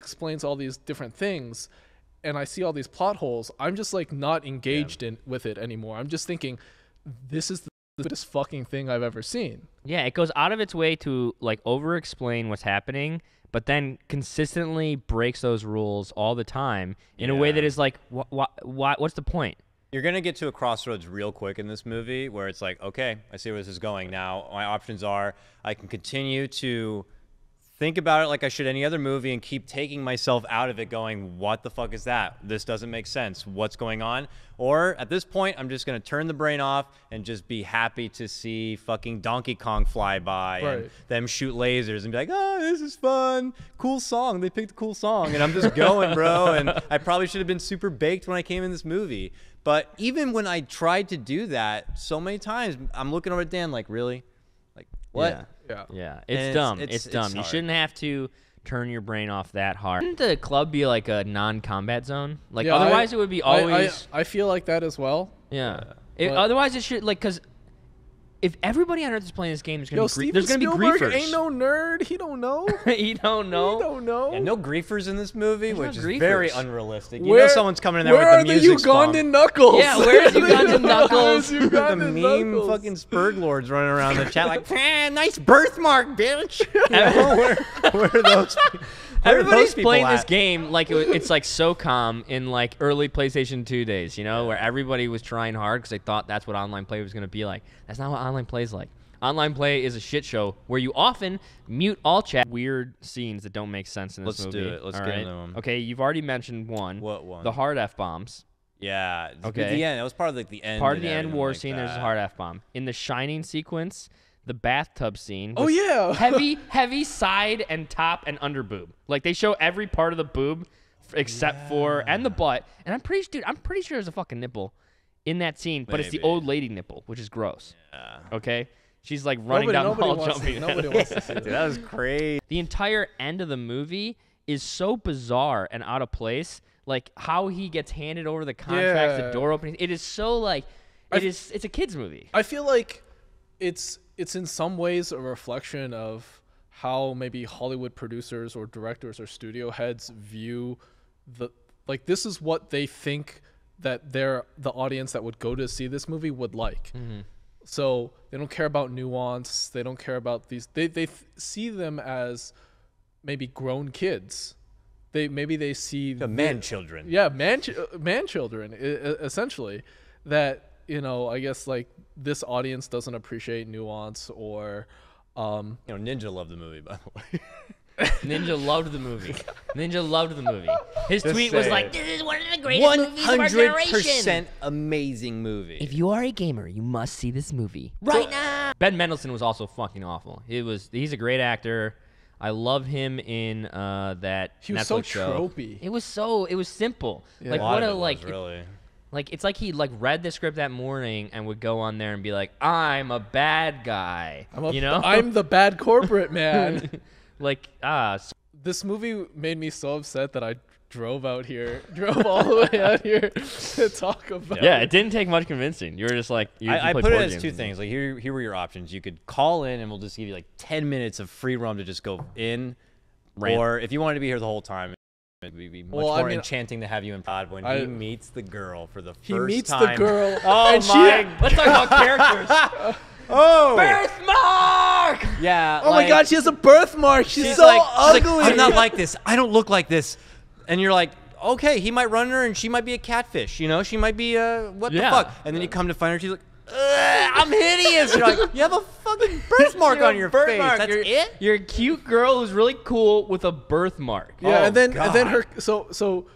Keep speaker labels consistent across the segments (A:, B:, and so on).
A: explains all these different things, and I see all these plot holes, I'm just like not engaged with it anymore. I'm just thinking, this is the stupidest fucking thing I've ever seen.
B: Yeah, it goes out of its way to like over-explain what's happening, but then consistently breaks those rules all the time in a way that is like, what's the point?
C: You're going to get to a crossroads real quick in this movie where it's like, okay, I see where this is going. Now, my options are I can continue to think about it like I should any other movie and keep taking myself out of it going, what the fuck is that? This doesn't make sense. What's going on? Or at this point, I'm just going to turn the brain off and just be happy to see fucking Donkey Kong fly by and them shoot lasers and be like, oh, this is fun. Cool song. They picked a cool song. And I'm just going, bro. And I probably should have been super baked when I came in this movie. But even when I tried to do that so many times, I'm looking over at Dan like, really? Like, what?
B: Yeah. It's dumb. It's dumb. You shouldn't have to turn your brain off that hard. Shouldn't the club be like a non-combat zone? Like, otherwise it would be always...
A: I feel like that as well.
B: Yeah. Otherwise it should, like, because... If everybody on Earth is playing this game, there's gonna be griefers.
A: Ain't no nerd. He don't know.
B: He don't know.
A: He don't know.
C: Yeah, no griefers in this movie, which is
B: griefers.
C: very unrealistic. You know someone's coming in there with the music
A: Where are the Ugandan Knuckles?
B: Yeah, where's Ugandan Knuckles?
C: The meme fucking Spurg lords running around the chat like, nice birthmark, bitch. Where are those people?
B: Everybody's playing this game like it's like SOCOM in like early PlayStation 2 days, you know, where everybody was trying hard because they thought that's what online play was going to be like. That's not what online play is like. Online play is a shit show where you often mute all chat. Weird scenes that don't make sense in this movie.
C: Let's do it. Let's get into them.
B: Okay, you've already mentioned one.
C: What one?
B: The hard F-bombs.
C: Yeah.
B: Okay.
C: At the end. That was part of like the end.
B: Part of the end war scene, there's a hard F-bomb. In the Shining sequence, the bathtub scene.
A: Oh, yeah.
B: heavy side and top and under boob. Like, they show every part of the boob except for, and the butt. And I'm pretty sure there's a fucking nipple in that scene, but it's the old lady nipple, which is gross. Yeah. Okay? She's like running down the hall jumping.
A: Nobody wants to see that.
C: Dude, that was crazy.
B: The entire end of the movie is so bizarre and out of place. Like, how he gets handed over the contracts, the door opening. It is so, like, it's a kid's movie.
A: I feel like it's in some ways a reflection of how maybe Hollywood producers or directors or studio heads view this is what they think that the audience that would go to see this movie would like. Mm-hmm. So they don't care about nuance. They don't care about these. They see them as maybe grown kids. They see
C: the man children.
A: Yeah, man children essentially. That, you know, I guess like this audience doesn't appreciate nuance or
C: Ninja loved the movie, by the way.
B: Ninja loved the movie. Ninja loved the movie. His tweet was like, "This is one of the greatest movies of our generation.
C: 100% amazing movie.
B: If you are a gamer, you must see this movie right now." Ben Mendelsohn was also fucking awful. He's a great actor. I love him in that
A: he was
B: Netflix
A: so
B: show.
A: tropey.
B: It was simple.
A: Yeah.
B: Like
C: what a really.
B: Like, it's like he like read the script that morning and would go on there and be like, "I'm a bad guy." I'm
A: the bad corporate man.
B: Like,
A: this movie made me so upset that I drove all the way out here to talk about
B: it. It didn't take much convincing. You were just like,
C: I put it as two things. Like, here were your options. You could call in and we'll just give you like 10 minutes of free roam to just go in. Or if you wanted to be here the whole time, it would be much more enchanting to have you in pod when he meets the girl for the first time.
A: He meets the girl.
C: Oh my!
B: Let's talk about characters. Birthmark!
C: Yeah.
A: Oh my God, she has a birthmark. She's so ugly.
C: She's like, I'm not like this. I don't look like this. And you're like, okay, he might run her and she might be a catfish. You know, she might be what the fuck? And then you come to find her, she's like, I'm hideous. You're like, you have a fucking birthmark on your face. That's it?
B: You're a cute girl who's really cool with a birthmark.
A: Yeah, and then her so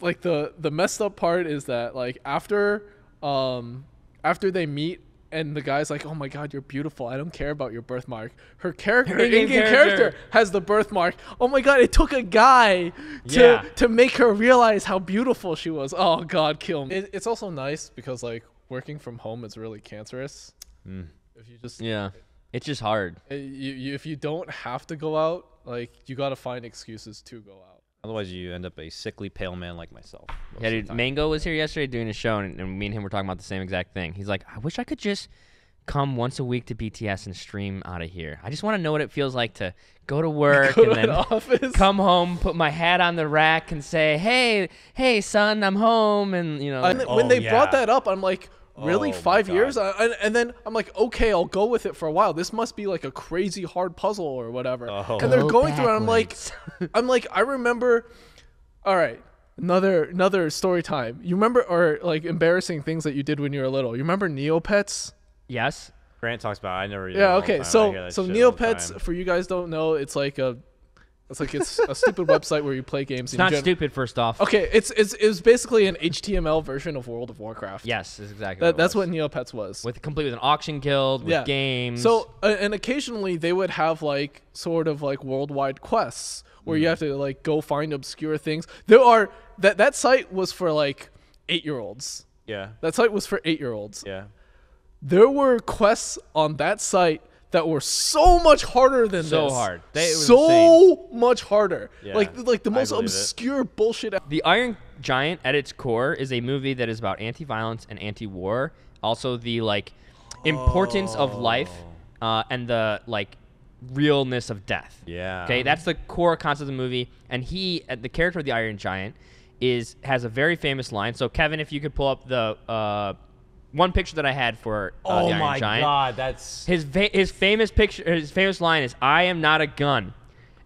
A: like the messed up part is that like after they meet and the guy's like, "Oh my God, you're beautiful. I don't care about your birthmark." Her in-game character has the birthmark. Oh my God, it took a guy to make her realize how beautiful she was. Oh God, kill me. It's also nice because like working from home is really cancerous. If you just
B: it's just hard.
A: If you don't have to go out, like you got to find excuses to go out.
C: Otherwise, you end up a sickly, pale man like myself.
B: Yeah, dude, Mango was here yesterday doing a show, and me and him were talking about the same exact thing. He's like, I wish I could just come once a week to BTS and stream out of here. I just want to know what it feels like to go to work and then
A: office.
B: come home, put my hat on the rack, and say, "Hey, son, I'm home." And
A: When they brought that up, I'm like, really, 5 years? And then I'm like, okay, I'll go with it for a while. This must be like a crazy hard puzzle or whatever. And they're going through it. I'm like, I remember. All right, another story time. You remember, or like embarrassing things that you did when you were little? You remember Neopets?
B: Yes.
C: Grant talks about it. I never.
A: Yeah. Okay. So Neopets, for you guys don't know, it's a stupid website where you play games.
B: It's not stupid. First off.
A: Okay. It's basically an HTML version of World of Warcraft.
B: Yes, is exactly.
A: That's what Neopets was.
B: Complete with an auction guild with games.
A: So and occasionally they would have like sort of like worldwide quests where you have to like go find obscure things. There are that site was for like 8-year-olds.
C: Yeah.
A: That site was for 8-year-olds.
C: Yeah.
A: There were quests on that site that were so much harder than this.
B: So hard.
A: Much harder.
C: Yeah,
A: like the most obscure bullshit.
B: The Iron Giant, at its core, is a movie that is about anti-violence and anti-war. Also, the like importance of life and the like realness of death.
C: Yeah.
B: Okay, that's the core concept of the movie. And the character of the Iron Giant, has a very famous line. So, Kevin, if you could pull up the one picture that I had for the Iron Giant.
C: Oh my God, that's
B: his famous picture. His famous line is, "I am not a gun."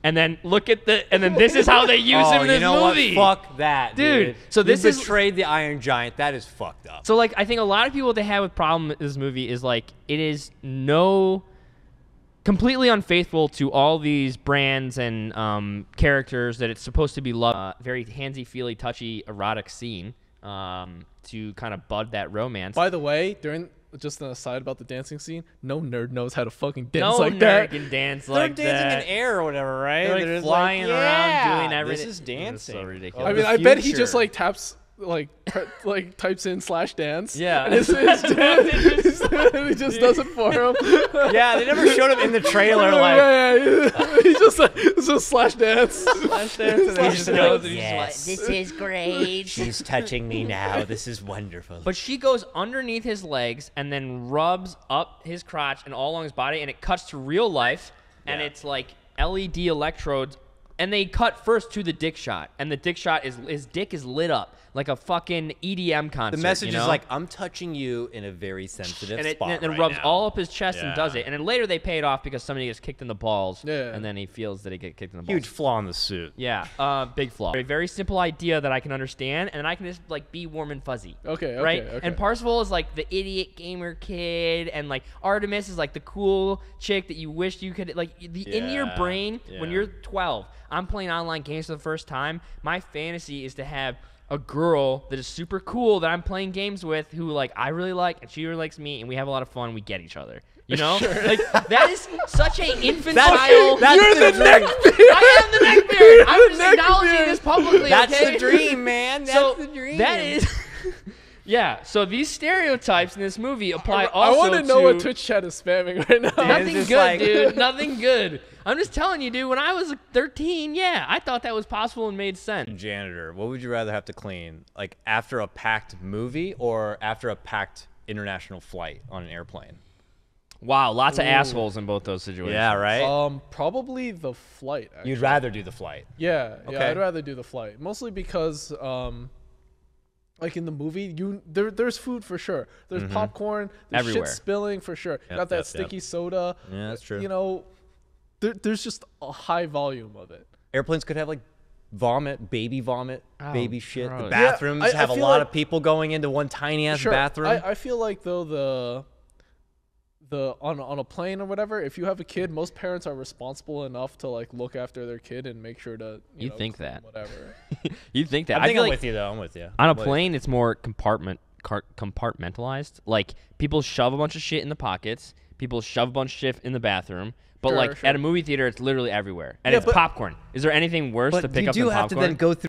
B: And then this is how they use him in this movie.
C: What? Fuck that, dude.
B: So this is
C: betrayed the Iron Giant. That is fucked up.
B: So like, I think a lot of people they have with problem with this movie is like it is completely unfaithful to all these brands and characters that it's supposed to be loved. Very handsy, feely, touchy, erotic scene to kind of bud that romance.
A: By the way, just an aside about the dancing scene, no nerd knows how to fucking dance
B: no
A: like
B: nerd
A: that.
B: can dance
C: They're
B: like
C: dancing
B: that.
C: in air or whatever, right?
B: They're like flying around doing everything.
C: This is dancing.
B: It's so ridiculous.
A: I mean, I bet he just like taps like types in /dance.
B: Yeah.
A: And he just does it for him.
C: Yeah, they never showed him in the trailer. Like,
A: yeah. He just it's just /dance.
B: /dance, and then he just goes and he's
D: Yes, this is great.
C: she's touching me now. This is wonderful.
B: But she goes underneath his legs and then rubs up his crotch and all along his body, and it cuts to real life, and it's like LED electrodes, and they cut first to the dick shot, and the dick shot is his dick is lit up like a fucking EDM concert.
C: The message
B: you know?
C: is like, I'm touching you in a very sensitive
B: and
C: spot
B: it
C: right
B: rubs
C: now.
B: all up his chest and does
C: Yeah.
B: it. And then later they pay it off because somebody gets kicked in the balls,
A: Yeah.
B: and then he feels that he get kicked in the balls.
C: Huge flaw in the suit.
B: Yeah, big flaw. A very simple idea that I can understand, and then I can just like be warm and fuzzy.
A: Okay.
B: Right?
A: Okay.
B: And Parsifal is like the idiot gamer kid, and like Artemis is like the cool chick that you wish you could like in your
C: Yeah,
B: brain when
C: yeah.
B: you're 12. I'm playing online games for the first time. My fantasy is to have a girl that is super cool that I'm playing games with who like I really like and she really likes me and we have a lot of fun. We get each other. You know, like that is such a infantile.
C: You're the neckbeard.
B: I am the neckbeard. I'm just acknowledging this publicly.
C: That's
B: okay?
C: the dream, man. That's
B: So
C: the dream.
B: that is. Yeah, so these stereotypes in this movie apply
A: I
B: also
A: want to know what Twitch chat is spamming right now.
B: Nothing
C: just
B: good,
C: like-
B: dude. Nothing good. I'm just telling you, dude. When I was 13, yeah, I thought that was possible and made sense.
C: Janitor, what would you rather have to clean? Like after a packed movie or after a packed international flight on an airplane?
B: Wow, lots of assholes in both those situations.
C: Yeah, right?
A: Probably the flight. Actually.
C: You'd rather do the flight.
A: Yeah,
C: Okay.
A: I'd rather do the flight. Mostly because, like in the movie, there's food for sure. There's popcorn. There's
B: Everywhere.
A: shit spilling for sure. Got that sticky soda.
C: Yeah, that's true.
A: You know, there's just a high volume of it.
C: Airplanes could have like vomit, baby
B: Oh,
C: baby shit. The
B: gross.
C: bathrooms
A: Yeah, I
C: have a
A: feel
C: lot
A: like-
C: of people going into one tiny ass
A: Sure.
C: bathroom.
A: I feel like though the on a plane or whatever, if you have a kid, most parents are responsible enough to like look after their kid and make sure to
B: You
A: know,
B: think
A: clean
B: that.
A: whatever.
B: You think that?
C: I think
B: feel
C: I'm
B: like
C: with you though. I'm with you.
B: on a
C: Like,
B: plane, it's more compartmentalized. Like people shove a bunch of shit in the pockets. People shove a bunch of shit in the bathroom. But
A: Sure,
B: like
A: sure.
B: at a movie theater, it's literally everywhere, and
A: Yeah,
B: it's
A: but-
B: popcorn. Is there anything worse to
C: But
B: pick
C: you
B: up
C: do
B: than
C: have to
B: popcorn?
C: then go through